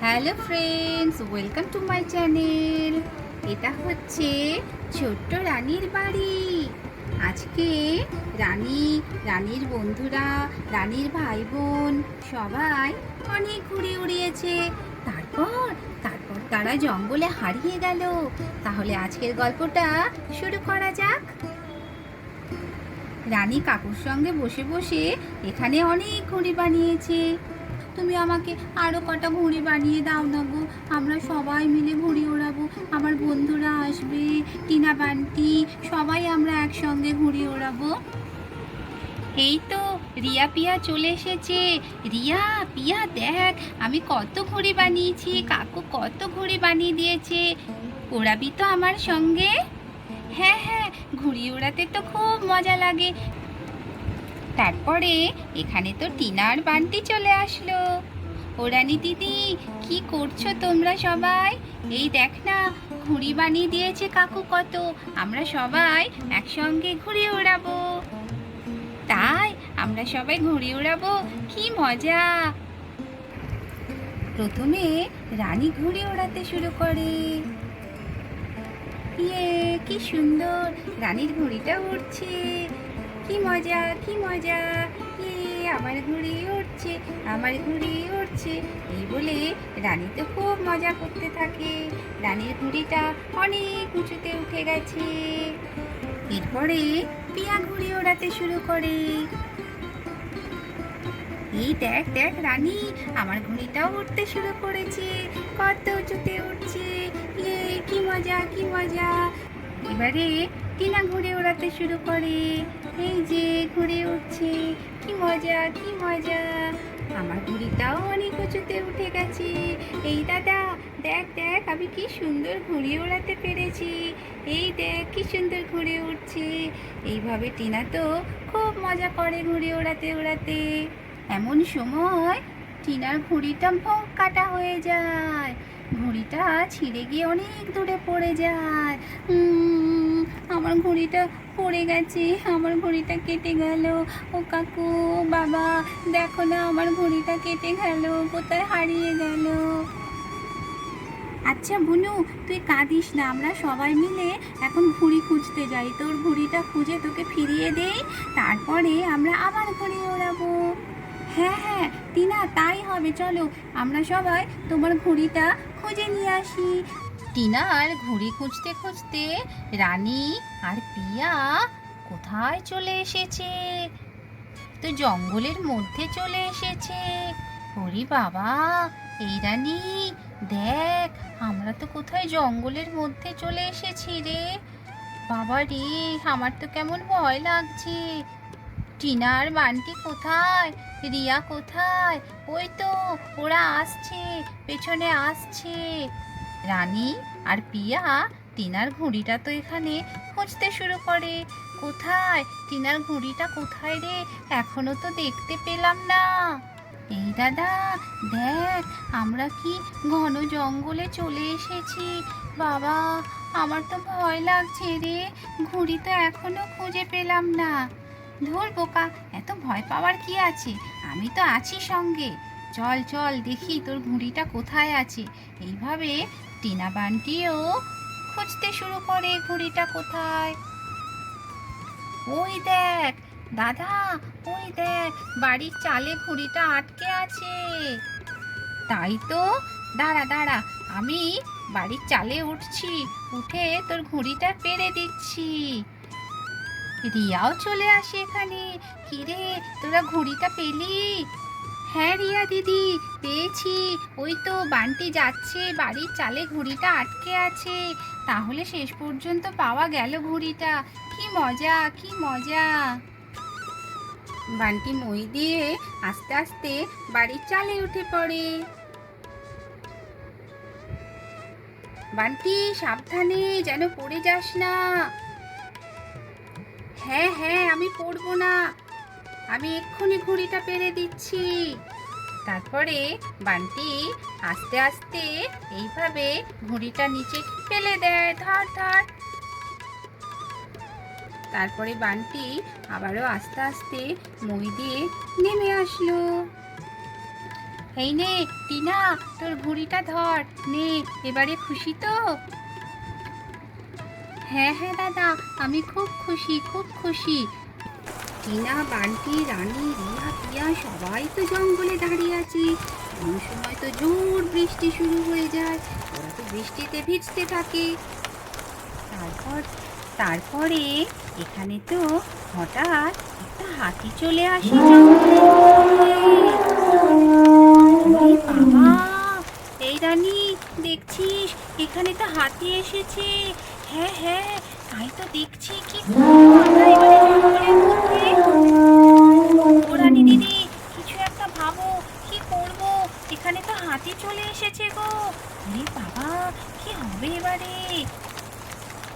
Hello friends, welcome to my channel. এটা হচ্ছে ছোট্ট রানীর বাড়ি। আজকে রানীর বন্ধুরা, রানীর ভাই বোন সবাই অনেক ঘুরে উড়িয়েছে। তারপর তারপর তারা জঙ্গলে হারিয়ে গেল। তাহলে আজকের গল্পটা শুরু করা যাক। রানী কাকুর সঙ্গে বসে বসে এখানে অনেক ঘুড়ি বানিয়েছে। তুমি আমাকে আরো কটা ঘুড়ি বানিয়ে দাও না গো, আমরা সবাই মিলে ঘুড়ি ওড়াবো। আমার বন্ধুরা আসবে, টিনা বান্টি, সবাই আমরা একসঙ্গে ঘুড়ি ওড়াবো। এই তো রিয়া পিয়া চলে এসেছে। রিয়া পিয়া দেখ, আমি কত ঘুড়ি বানিয়েছি, কাকু কত ঘুড়ি বানিয়ে দিয়েছে। ওড়াবি তো আমার সঙ্গে? হ্যাঁ হ্যাঁ, ঘুড়ি ওড়াতে তো খুব মজা লাগে। তারপরে এখানে তো টিনার বান্টি চলে আসলো। ও রানী দিদি, কি করছো তোমরা সবাই? এই দেখ না, ঘুড়ি বানিয়ে দিয়েছে কাকু কত, আমরা সবাই একসঙ্গে ঘুড়ি ওড়াবো। তাই আমরা সবাই ঘুড়ি ওড়াবো, কি মজা। প্রথমে রানী ঘুড়ি ওড়াতে শুরু করে। ইয়ে, কি সুন্দর রানীর ঘুড়িটা উড়ছে, কি মজা কি মজা। ইয়ে, আমার ঘুড়ি উড়ছে, আমার ঘুড়ি উড়ছে। এই বলে রানী তো খুব মজা করতে থাকে। রানীর ঘুড়িটা অনেক উঁচুতে উঠে গেছে। এরপরে পিয়া ঘুড়ি ওড়াতে শুরু করে। এই দেখ দেখ রানী, আমার ঘুড়িটাও উঠতে শুরু করেছে, কত উঁচুতে উঠছে। ইয়ে, কি মজা কি মজা। এবারে টিনা ঘুড়ি ওড়াতে শুরু করে। এই যে ঘুড়ি উঠছে, কি মজা কি মজা। আমার ঘুড়িটাও অনেক উঁচুতে উঠে গেছে। এই দাদা, দেখ দেখ আমি কি সুন্দর ঘুড়ি ওড়াতে পেরেছি। এই দেখ কি সুন্দর ঘুড়ি উঠছে। এইভাবে টিনা তো খুব মজা করে ঘুড়ি ওড়াতে ওড়াতে। এমন সময় টিনার ঘুড়িটা ভোঁ কাটা হয়ে যায়। ঘুড়িটা ছিঁড়ে গিয়ে অনেক দূরে পড়ে যায়। আমার ঘুড়িটা পড়ে গেছে, আমার ঘুড়িটা কেটে গেল। ও কাকু, বাবা, দেখো না আমার ঘুড়িটা কেটে গেল, কোথায় হারিয়ে গেল। আচ্ছা বুনু, তুই কাঁদিস না, আমরা সবাই মিলে এখন ঘুড়ি খুঁজতে যাই। তোর ঘুড়িটা খুঁজে তোকে ফিরিয়ে দেই, তারপরে আমরা আবার ঘুড়ি ওড়াবো। হ্যাঁ হ্যাঁ টিনা, তাই হবে, চলো আমরা সবাই তোমার ঘুড়িটা খুঁজে নিয়ে আসি। টিনার ঘুড়ি খুঁজতে খুঁজতে রানী আর পিয়া কোথায় চলে এসেছে? তো জঙ্গলের মধ্যে চলে এসেছে। ওরে বাবা, এই রানী দেখ, আমরা তো কোথায় জঙ্গলের মধ্যে চলে এসেছি রে। বাবা রে, আমার তো কেমন ভয় লাগছে। টিনার বান্টি কোথায়? রিয়া কোথায়? ওই তো ওরা আসছে, পেছনে আসছে। রানী আর পিয়া টিনার ঘুড়িটা তো এখানে খুঁজতে শুরু করে। কোথায় টিনার ঘুড়িটা, কোথায় রে? এখনো তো দেখতে পেলাম না। এই দাদা, দেখ আমরা কি ঘন জঙ্গলে চলে এসেছি। বাবা, আমার তো ভয় লাগছে রে, ঘুড়ি তো এখনো খুঁজে পেলাম না। ধুর বোকা, এত ভয় পাওয়ার কি আছে, আমি তো আছি সঙ্গে। চল চল দেখি তোর ঘুড়িটা কোথায় আছে। এইভাবে টিনা বান্টিও খুঁজতে শুরু করে ঘুড়িটা কোথায়। ওই দেখ দাদা, ওই দেখ বাড়ির চালে ঘুড়িটা আটকে আছে। তাই তো, দাঁড়া দাঁড়া, আমি বাড়ির চালে উঠছি, উঠে তোর ঘুড়িটা পেরে দিচ্ছি। রিয়াও চলে আসে এখানে। কিরে, তোরা ঘুড়িটা পেলি? হ্যাঁ রিয়া দিদি, পেয়েছি। ওই তো বান্টি যাচ্ছে, বাড়ির চালে ঘুড়িটা আটকে আছে। তাহলে শেষ পর্যন্ত পাওয়া গেল ঘুড়িটা। কি মজা কি মজা। বান্টি মই দিয়ে আস্তে আস্তে বাড়ির চালে উঠে পড়ে। বান্টি সাবধানে, যেন পড়ে যাস না। হ্যাঁ হ্যাঁ, আমি পড়বো না, আমি এক্ষুনি ঘুড়িটা পেরে দিচ্ছি। তারপরে বান্টি আস্তে আস্তে এইভাবে ঘুড়িটা নিচে ফেলে দেয়, ধর ধর। তারপরে বান্টি আবারও আস্তে আস্তে মই দিয়ে নেমে আসলো। এই নে টিনা, তোর ভুঁড়িটা ধর নে। এবারে খুশি তো? হ্যাঁ হ্যাঁ দাদা, আমি খুব খুশি, খুব খুশি। টিনা, বান্টি, রানী, রিয়া, পিয়া সবাই তো জঙ্গলে দাঁড়িয়ে আছে। এমন সময় তো জোর বৃষ্টি শুরু হয়ে যায়। ওরা তো বৃষ্টিতে ভিজতে থাকে। তারপর তারপরে এখানে তো হঠাৎ একটা হাতি চলে আসে জঙ্গলের মধ্যে। ওরে বাবা! এই রানী, দেখছিস এখানে তো হাতি এসেছে। হ্যাঁ হ্যাঁ, তাই তো দেখছি। কি করবো আমরা এবারে জঙ্গলের মধ্যে? ও রানী দিদি, কিছু একটা ভাবো, কি করব? এখানে তো হাতি চলে এসেছে গো। আরে বাবা, কি হবে এবারে?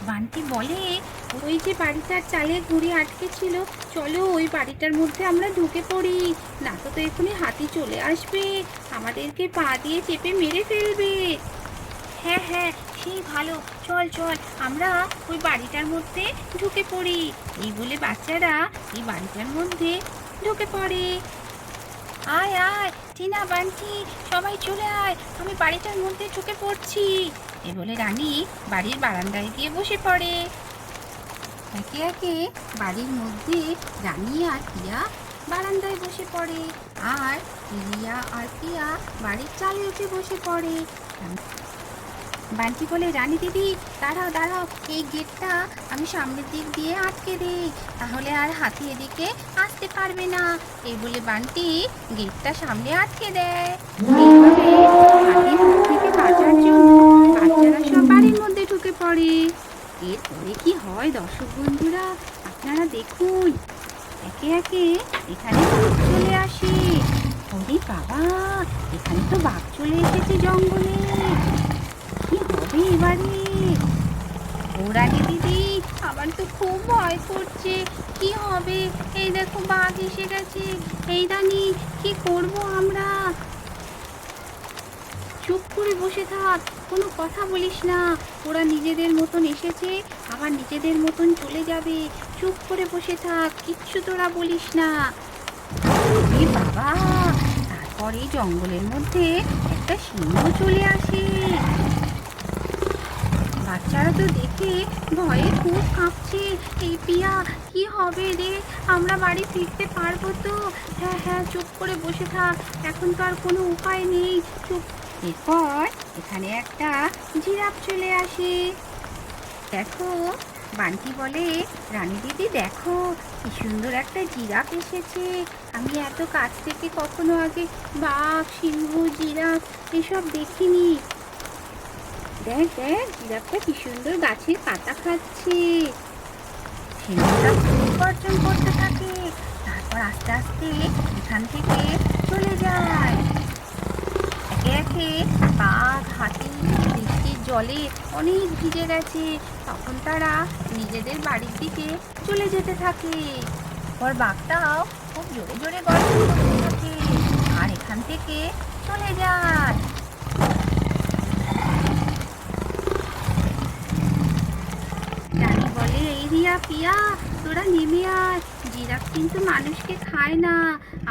বান্টি বলে, ওই যে বাড়িটার চালে ঘুড়ি আটকে ছিল, চলো ওই বাড়িটার মধ্যে আমরা ঢুকে পড়ি। না তো এখনই হাতি চলে আসবে, আমাদেরকে পা দিয়ে চেপে মেরে ফেলবে। হ্যাঁ হ্যাঁ, সেই ভালো, চল চল আমরা ওই বাড়িটার মধ্যে ঢুকে পড়ি। এই বলে বাচ্চারা এই বাড়িটার মধ্যে ঢুকে পড়ে। আয় আয় টিনা, বান্টি, সবাই চলে আয়, আমি বাড়িটার মধ্যে ঢুকে পড়ছি। এ বলে রানী বাড়ির বারান্দায় গিয়ে বসে পড়ে। একে একে বাড়ির মধ্যে রানী আর পিয়া বারান্দায় বসে পড়ে, আর রিয়া আর পিয়া বাড়ির চালে উঠে বসে পড়ে। বান্টি বলে, রানী দিদি দাঁড়াও দাঁড়াও, এই গেটটা আমি সামনের দিক দিয়ে আটকে দিই, তাহলে আর হাতি এদিকে আসতে পারবে না। এই বলে বান্টি গেটটা সামনে আটকে দেয়। এইভাবে হাতির হাত থেকে বাঁচার জন্য বাচ্চারা সব বাড়ির মধ্যে ঢুকে পড়ে। এরপরে কি হয় দর্শক বন্ধুরা, আপনারা দেখুন। একে একে এখানে বাঘ চলে আসে। ওরে বাবা, এখানে তো বাঘ চলে এসেছে জঙ্গলে। কি হবে এবারে? ও রানী দিদি, আমার তো খুব ভয় করছে। কি হবে? এই দেখো বাঘ এসে গেছে। এই রানী, কি করব আমরা? চুপ করে বসে থাক, কোনো কথা বলিস না। ওরা নিজেদের মতন এসেছে, আবার নিজেদের মতন চলে যাবে। চুপ করে বসে থাক, কিচ্ছু তোরা বলিস না। এ বাবা! তারপরে জঙ্গলের মধ্যে একটা সিংহ চলে আসে। বাচ্চারা তো দেখে ভয়ে খুব কাঁপছে। এই পিয়া, কি হবে রে? আমরা বাড়ি ফিরতে পারবো তো? হ্যাঁ হ্যাঁ, চুপ করে বসে থাক, এখন তো আর কোনো উপায় নেই, চুপ। এরপর এখানে একটা জিরাফ চলে আসে। দেখো, বান্টি বলে, রানী দিদি দেখো, কি সুন্দর একটা জিরাফ এসেছে। আমি এত কাছ থেকে কখনো আগে বাঘ, সিংহ, জিরাফ এসব দেখিনি। দেখ দেখ, জিরাফটা কি সুন্দর গাছের পাতা খাচ্ছে। সিংহটা খুব গর্জন করতে থাকে, তারপর আস্তে আস্তে এখান থেকে চলে যায়। একে একে বাঘ, হাতি বৃষ্টির জলে অনেক ভিজে গেছে, তখন তারা নিজেদের বাড়ির দিকে চলে যেতে থাকে। পর বাঘটাও খুব জোরে জোরে গর্জন করতে থাকে আর এখান থেকে চলে যায়। রানী বলে, এই রিয়া, পিয়া, তোরা নেমে আয়, জিরাফ কিন্তু মানুষকে খায় না।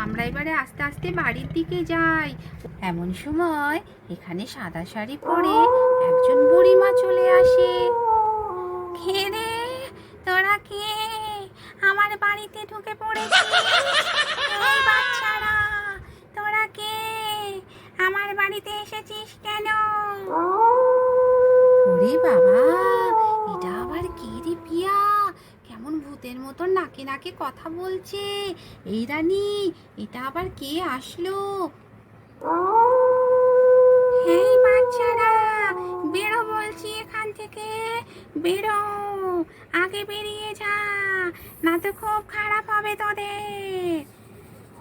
আমরা এবারে আস্তে আস্তে বাড়ির দিকে যাই। এমন সময় এখানে সাদা শাড়ি পরে একজন বুড়িমা চলে আসে। কে রে? তোরা কে? আমার বাড়িতে ঢুকে পড়েছিস? এই বাচ্চারা, তোরা কে? আমার বাড়িতে এসেছিস কেন? ওরে বাবা, এটা আবার কে রে পিয়া? কেমন ভূতের মতন নাকে নাকে কথা বলছে। এই রানী, এটা আবার কে আসলো? এই বাচ্চারা, বেরো বলছি এখান থেকে, বেরো, আগে বেরিয়ে যা, না তো খুব খারাপ হবে তোদের।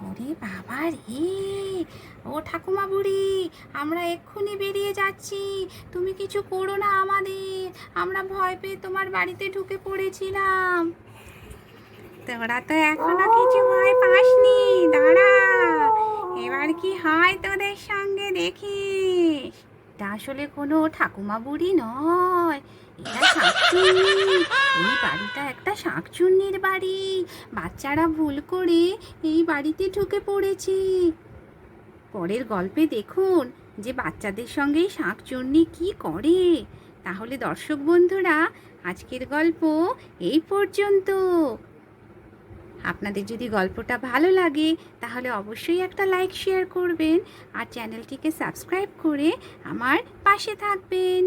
ওরে বাবা রে! ও ঠাকুমা বুড়ি, আমরা এক্ষুনি বেরিয়ে যাচ্ছি, তুমি কিছু করো না আমাদের, আমরা ভয় পেয়ে তোমার বাড়িতে ঢুকে পড়েছিলাম। তোরা তো এখনো কিছু ভয় পাসনি, দাঁড়া, এবার কি হয় তোদের সঙ্গে দেখিস। এটা আসলে কোনো ঠাকুমা বুড়ি নয়, এটা শাঁকচুন্নি। এই বাড়িটা একটা শাঁকচুন্নির বাড়ি। বাচ্চারা ভুল করে এই বাড়িতে ঢুকে পড়েছে। পরের গল্পে দেখুন যে বাচ্চাদের সঙ্গেই শাঁকচুন্নি কি করে। তাহলে দর্শক বন্ধুরা, আজকের গল্প এই পর্যন্ত। আপনাদের যদি গল্পটা ভালো লাগে তাহলে অবশ্যই একটা লাইক শেয়ার করবেন আর চ্যানেলটিকে সাবস্ক্রাইব করে আমার পাশে থাকবেন।